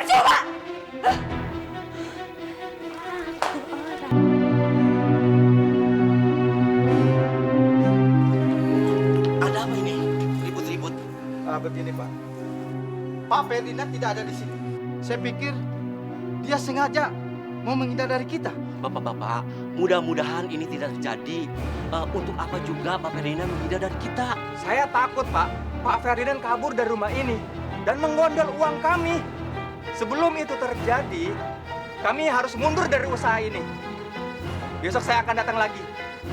percuma. Ada apa ini? Ribut-ribut. Begini Pak, Pak Ferdinand tidak ada di sini. Saya pikir dia sengaja mau menghindar dari kita. Bapak-bapak, mudah-mudahan ini tidak terjadi. Untuk apa juga Pak Ferdinand menghindar dari kita? Saya takut, Pak. Pak Ferdinand kabur dari rumah ini dan menggondol uang kami. Sebelum itu terjadi, kami harus mundur dari usaha ini. Besok saya akan datang lagi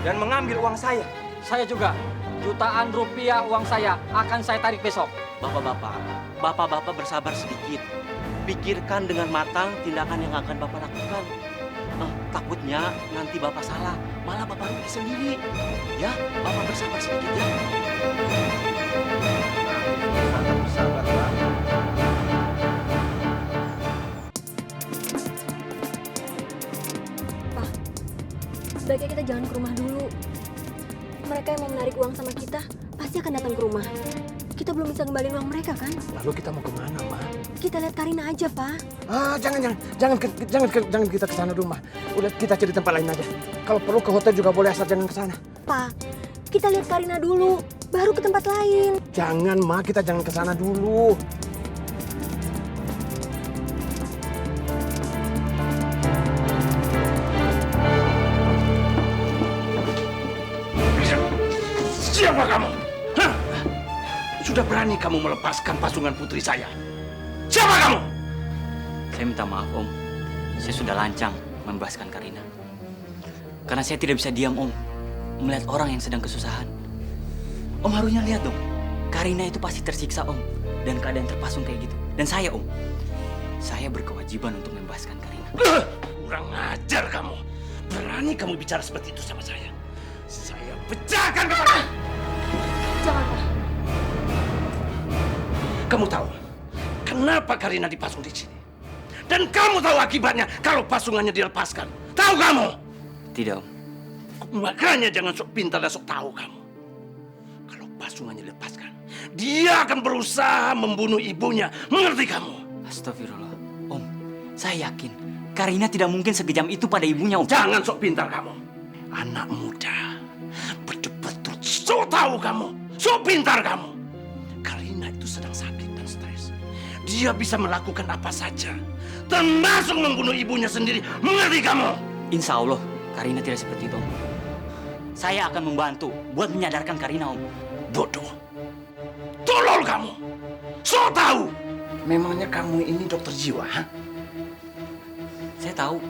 dan mengambil uang saya. Saya juga. Jutaan rupiah uang saya akan saya tarik besok. Bapak-bapak bersabar sedikit. Pikirkan dengan matang tindakan yang akan Bapak lakukan. Takutnya nanti Bapak salah, malah Bapak rugi sendiri. Ya, Bapak bersabar sedikit ya. Bersabar Pak. Pak, sebaiknya kita jangan ke rumah dulu. Mereka yang mau menarik uang sama kita pasti akan datang ke rumah. Kita belum bisa kembaliin uang mereka kan? Lalu kita mau kemana, Ma? Kita lihat Karina aja, Pak. Jangan kita ke sana dulu, Ma. Udah kita cari tempat lain aja. Kalau perlu ke hotel juga boleh, asal jangan ke sana. Pak, kita lihat Karina dulu, baru ke tempat lain. Jangan, Ma, kita jangan ke sana dulu. Siapa kamu? Hah? Sudah berani kamu melepaskan pasungan putri saya? Siapa kamu? Saya minta maaf, Om. Saya sudah lancang membebaskan Karina. Karena saya tidak bisa diam, Om, melihat orang yang sedang kesusahan. Om harusnya lihat dong. Karina itu pasti tersiksa, Om. Dan keadaan terpasung kayak gitu. Dan saya, Om. Saya berkewajiban untuk membebaskan Karina. Kurang ajar kamu. Berani kamu bicara seperti itu sama saya. Saya pecahkan kepala. Jangan, Pak. Kamu tahu kenapa Karina dipasung di sini? Dan kamu tahu akibatnya kalau pasungannya dilepaskan. Tahu kamu? Tidak, Om. Makanya jangan sok pintar dan sok tahu kamu. Kalau pasungannya dilepaskan, dia akan berusaha membunuh ibunya. Mengerti kamu? Astagfirullah. Om, saya yakin Karina tidak mungkin sekejam itu pada ibunya, Om. Jangan sok pintar kamu. Anak muda. Betul-betul sok tahu kamu. Sok pintar kamu. Karina itu sedang sakit dan stres. Dia bisa melakukan apa saja. Termasuk membunuh ibunya sendiri. Mengerti kamu? Insya Allah, Karina tidak seperti itu, Om. Saya akan membantu buat menyadarkan Karina, Om. Bodoh. Tolol kamu. Sok tahu. Memangnya kamu ini dokter jiwa, ha? Saya tahu.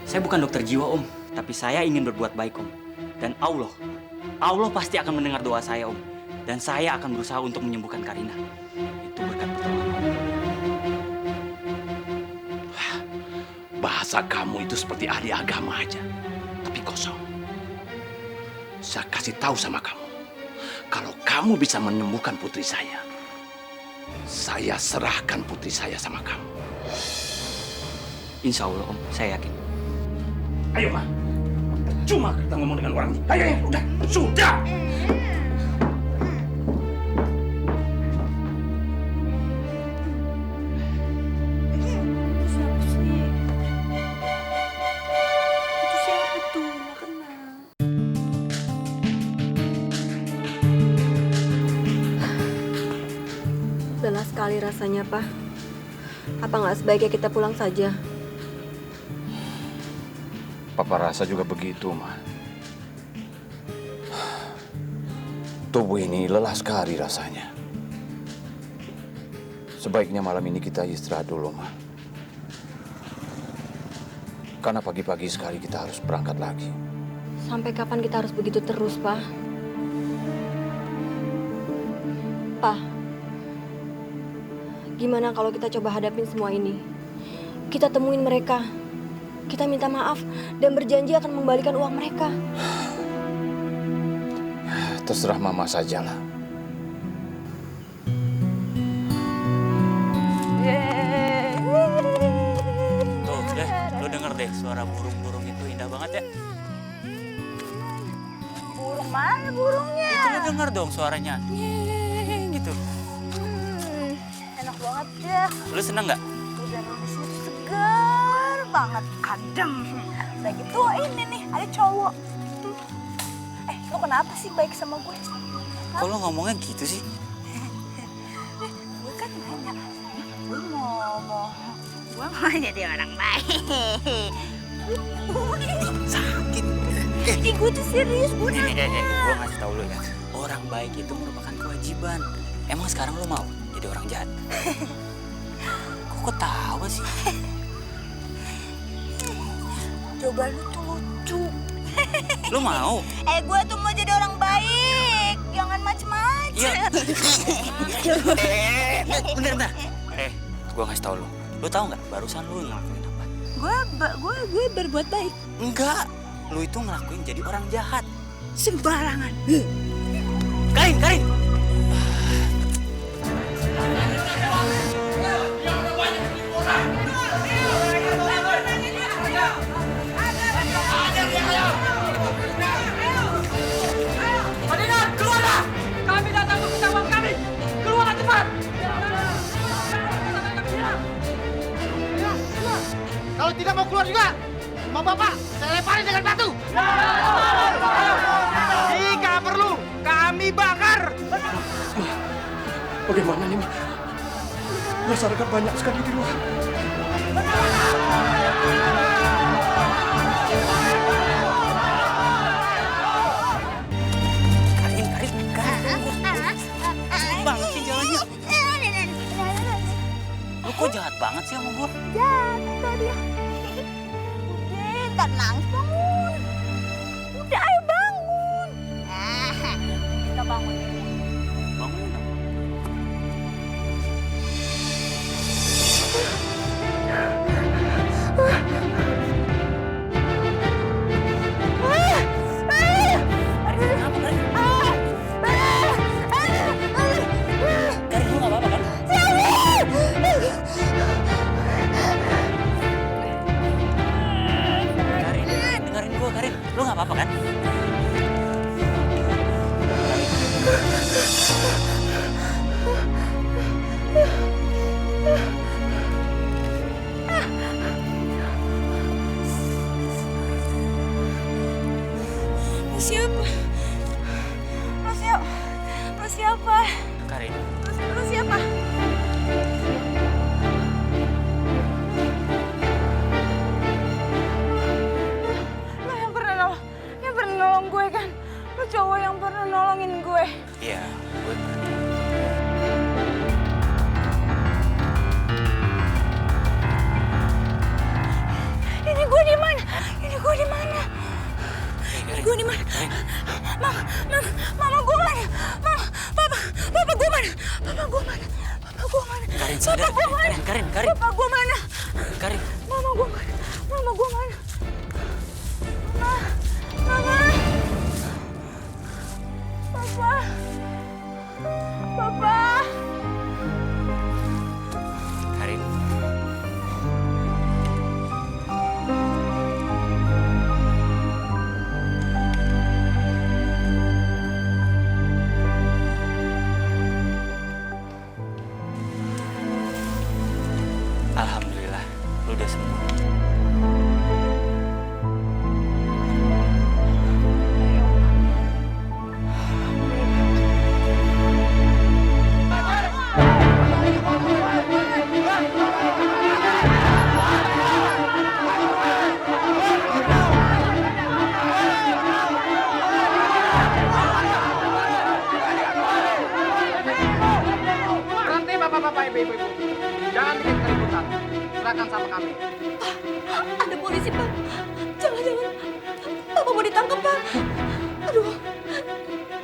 Saya bukan dokter jiwa, Om. Tapi saya ingin berbuat baik, Om. Dan Allah pasti akan mendengar doa saya, Om. Dan saya akan berusaha untuk menyembuhkan Karina. Itu berkat pertolongan Om. Bahasa kamu itu seperti ahli agama aja. Tapi kosong. Saya kasih tahu sama kamu. Kalau kamu bisa menyembuhkan putri saya serahkan putri saya sama kamu. Insya Allah, Om. Saya yakin. Ayo, Ma. Cuma kita ngomong dengan orang ini. Ayo, udah. Sudah. Lelah sekali rasanya, Pak. Apa nggak sebaiknya kita pulang saja? Papa rasa juga begitu, Ma. Tubuh ini lelah sekali rasanya. Sebaiknya malam ini kita istirahat dulu, Ma. Karena pagi-pagi sekali kita harus berangkat lagi. Sampai kapan kita harus begitu terus, Pak? Pak, gimana kalau kita coba hadapin semua ini? Kita temuin mereka. Kita minta maaf dan berjanji akan mengembalikan uang mereka. Terserah Mama sajalah. Tuh, lo denger deh suara burung-burung itu indah banget ya. Burung mana burungnya? Itu lo denger dong suaranya. Gitu. Enak banget ya. Lo seneng nggak? banget, adem. Udah gitu ini nih, ada cowok. Lu kenapa sih baik sama gue? Kok lo ngomongnya gitu sih? Gue kan nanya, gue mau jadi orang baik. Sakit. Ih, gue tuh serius, gue nanya. Gue ngasih tau lo ya. Orang baik itu merupakan kewajiban. Emang sekarang lo mau jadi orang jahat? Kok ketawa sih? Coba lu tuh lucu. Lo mau? Gue tuh mau jadi orang baik. Jangan macem-macem. Iya. Bentar. Gue ngasih tau lo. Lo tau nggak barusan lo ngelakuin apa? Gue berbuat baik. Enggak. Lo itu ngelakuin jadi orang jahat. Sembarangan. Karin. Ferdinand, keluarlah! Kami datang untuk minta uang kami. Keluarlah cepat! Kalau tidak mau keluar juga, rumah bapak saya lemparin dengan batu. Jika perlu, kami bakar. Bagaimana ini? Masyarakat banyak sekali di luar. Karin. Banget sih jalannya. Lo kok jahat banget sih sama gue? Jatuh dia. Udah, ntar nangis bangun. Udah, ayo bangun. Kita bangun dulu. Bangun dong. Karin, lu nggak apa-apa kan? Karin, dengerin gua, Karin. Lu nggak apa-apa kan? Lu siapa? Karin, Lu siapa? Lu yang pernah nolong gue kan? Lu cowok yang pernah nolongin gue. iya, gue Ini gue di mana? Ini gue di mana? Karin. Gue di mana? Karin, Mama gue mana? Papa gue mana? Papa gue mana? Papa gue mana? Karin, sadar. Papa gue mana? Karin. Papa gue mana? Karin. Mama gue mana? Mama gue mana? Mama. Papa. Karin. Alhamdulillah, lu udah sembuh. Berhenti bapak-bapak, ibu-ibu. Jangan bikin keributan. Serahkan sama kami. Ada polisi, Pak. Jangan. Papa mau ditangkap, Pak. Aduh,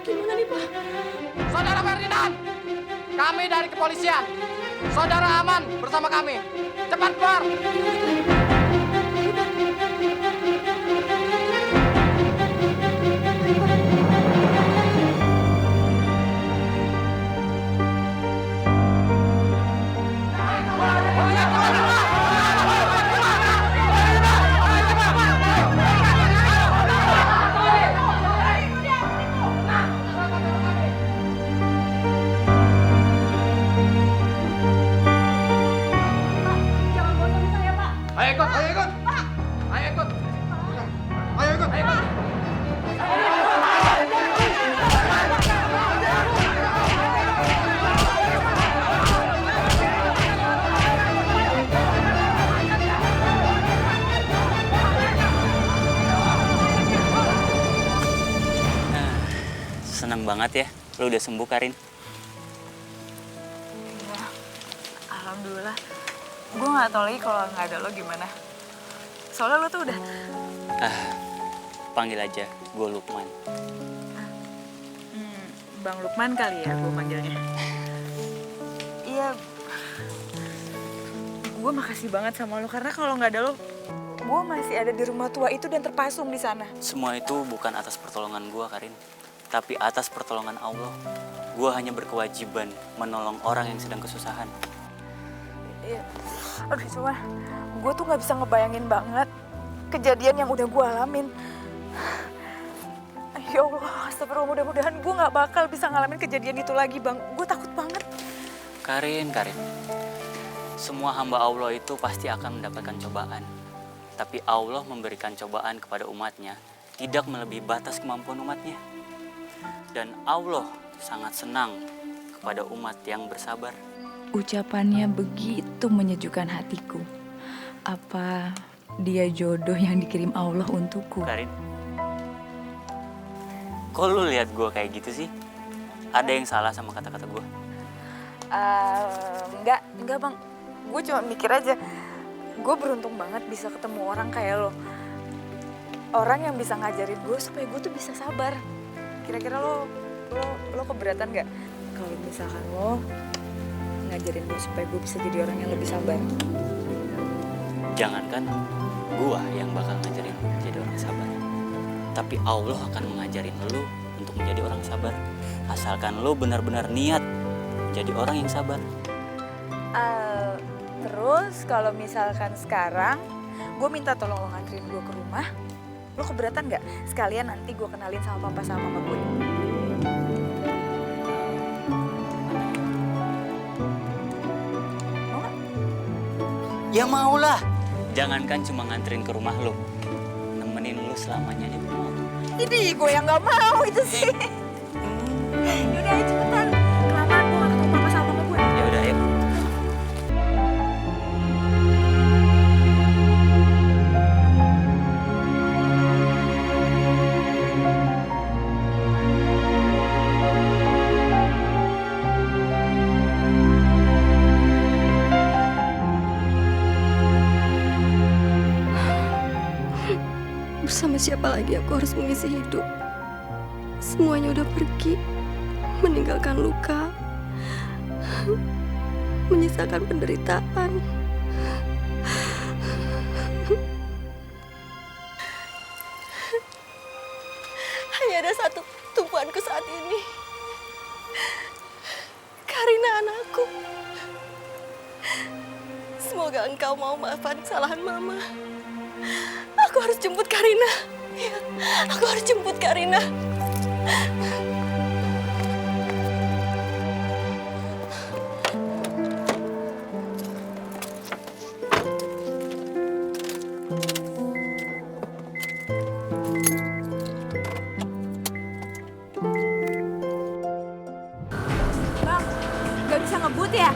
gimana nih, Pak? Saudara Ferdinand, kami dari kepolisian. Saudara aman bersama kami. Cepat keluar. Jangan bosan saya, Pak. Ayo ikut. Semangat ya, lu udah sembuh Karin. Iya, alhamdulillah. Gue nggak tahu lagi kalau nggak ada lo gimana. Soalnya lo tuh udah. Panggil aja, gue Lukman. Bang Lukman kali ya gue manggilnya. Iya. Gue makasih banget sama lo karena kalau nggak ada lo, gue masih ada di rumah tua itu dan terpasung di sana. Semua itu bukan atas pertolongan gue Karin, tapi atas pertolongan Allah. Gue hanya berkewajiban menolong orang yang sedang kesusahan. Iya. Aduh cuma gue tuh nggak bisa ngebayangin banget kejadian yang udah gue alamin. Ya Allah, astagfirullah, mudah-mudahan gue nggak bakal bisa ngalamin kejadian itu lagi bang. Gue takut banget. Karin, semua hamba Allah itu pasti akan mendapatkan cobaan. Tapi Allah memberikan cobaan kepada umatnya tidak melebihi batas kemampuan umatnya. Dan Allah sangat senang kepada umat yang bersabar. Ucapannya begitu menyejukkan hatiku. Apa dia jodoh yang dikirim Allah untukku? Karin, kok lu lihat gue kayak gitu sih? Ada yang salah sama kata-kata gue? Enggak bang. Gue cuma mikir aja, gue beruntung banget bisa ketemu orang kayak lo. Orang yang bisa ngajarin gue supaya gue tuh bisa sabar. Kira-kira lo keberatan gak kalau misalkan lo ngajarin gue supaya gue bisa jadi orang yang lebih sabar? Jangankan gue yang bakal ngajarin lu jadi orang sabar, tapi Allah akan mengajarin lu untuk menjadi orang sabar. Asalkan lu benar-benar niat jadi orang yang sabar. Terus kalau misalkan sekarang gue minta tolong lo nganterin gue ke rumah, lo keberatan gak? Sekalian nanti gue kenalin sama papa sama mama gue. Mau gak? Ya maulah. Jangankan cuma nganterin ke rumah lu, nemenin lu selamanya aja gue mau. Ini gue yang gak mau itu sih. Yaudah ayo cepetan. Kelamaan gue gak ketemu papa sama mama gue. Ya udah ayo. Bersama siapa lagi aku harus mengisi hidup? Semuanya udah pergi, meninggalkan luka, menyisakan penderitaan. Hanya ada satu tumpuanku saat ini. Karina anakku. Semoga engkau mau maafkan kesalahan mama. Aku harus jemput Karina. Ya, aku harus jemput Karina. Bang, gak bisa ngebut ya?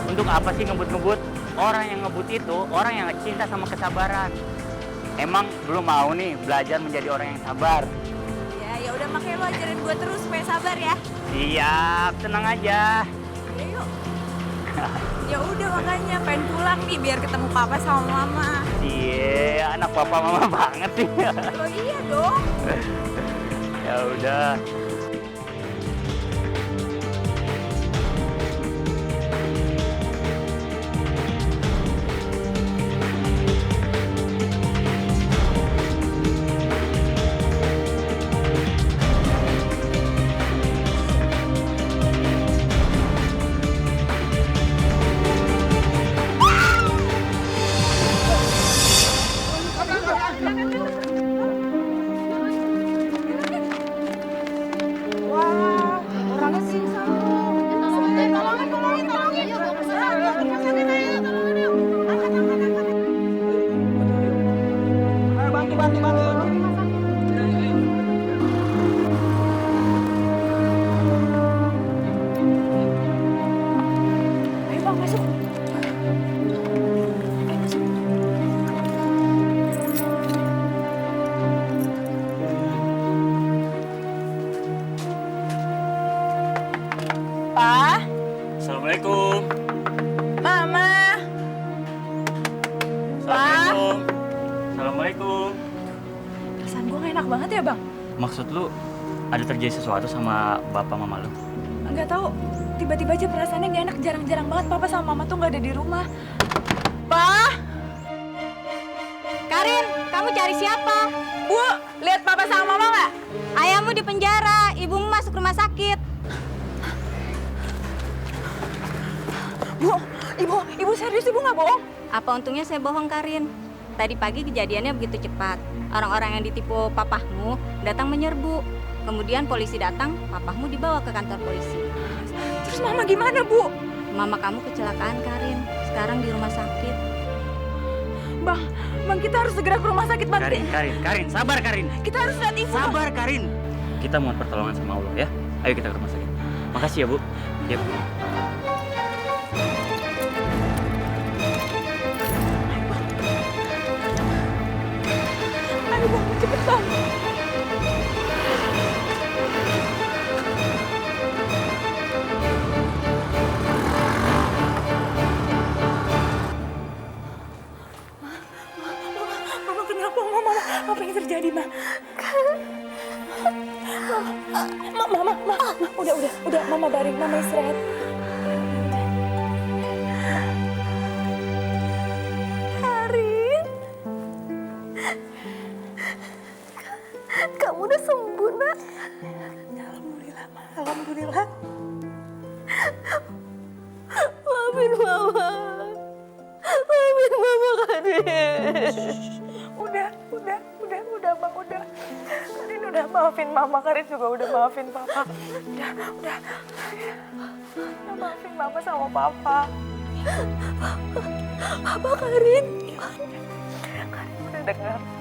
Untuk apa sih ngebut-ngebut? Orang yang ngebut itu orang yang cinta sama kesabaran. Emang belum mau nih belajar menjadi orang yang sabar? Ya udah makanya lo ajarin gue terus supaya sabar ya. Siap, tenang aja. Ya yuk. Ya udah makanya pengen pulang nih biar ketemu papa sama mama. Iya, anak papa mama banget sih. Oh iya dong. Ya udah. Pa, Assalamualaikum. Mama. Assalamualaikum. Assalamualaikum. Perasaan gue gak enak banget ya, Bang. Maksud lu ada terjadi sesuatu sama bapak mama lu? Nggak tahu, tiba-tiba aja perasaannya gak enak. Jarang-jarang banget papa sama mama tuh gak ada di rumah. Pa, Karin, kamu cari siapa? Bu, lihat papa sama mama nggak? Ayahmu di penjara, ibumu masuk rumah sakit. Bu, ibu serius, ibu nggak bohong? Apa untungnya saya bohong, Karin? Tadi pagi kejadiannya begitu cepat. Orang-orang yang ditipu papahmu datang menyerbu. Kemudian polisi datang, papahmu dibawa ke kantor polisi. Terus mama gimana, Bu? Mama kamu kecelakaan, Karin. Sekarang di rumah sakit. Bang, kita harus segera ke rumah sakit, Bang. Karin, sabar Karin. Kita harus lihat info. Sabar Karin. Kita mohon pertolongan sama Allah ya. Ayo kita ke rumah sakit. Makasih ya Bu. Ya Bu. Ayo, Bang, cepet, Bang. Mama kenapa, Mama? Apa yang terjadi, Ma? Mama, udah, Mama baring, Mama istirahat. Karin, kamu udah sembuh, Nak? Alhamdulillah, Ma. Alhamdulillah. Maafin Mama. Maafin Mama, Karin. Udah, Bang, udah. Karin udah maafin Mama, Karin juga udah maafin Papa. Udah maafin Mama sama Papa. Apa, Karin?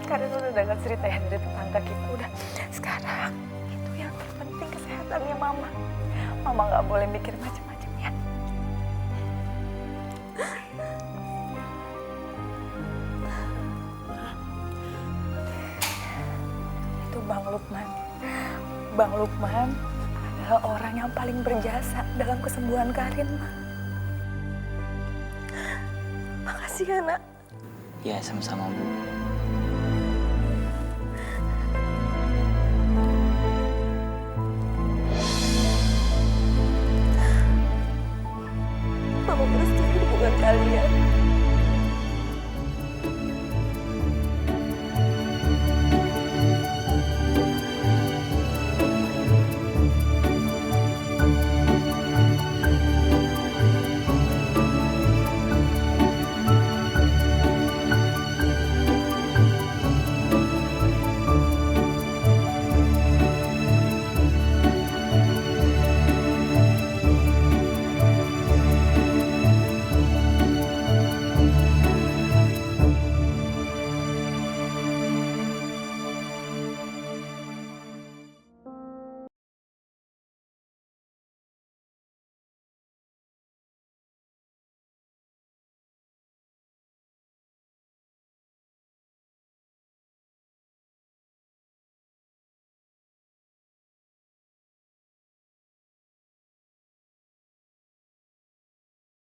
Karin udah dengar cerita yang dari tetangga kita. Udah, sekarang itu yang terpenting kesehatannya Mama. Mama nggak boleh mikir macam-macam ya. Itu Bang Lukman. Bang Lukman adalah orang yang paling berjasa dalam kesembuhan Karin, Ma. Makasih ya, Nak. Ya sama-sama Bu.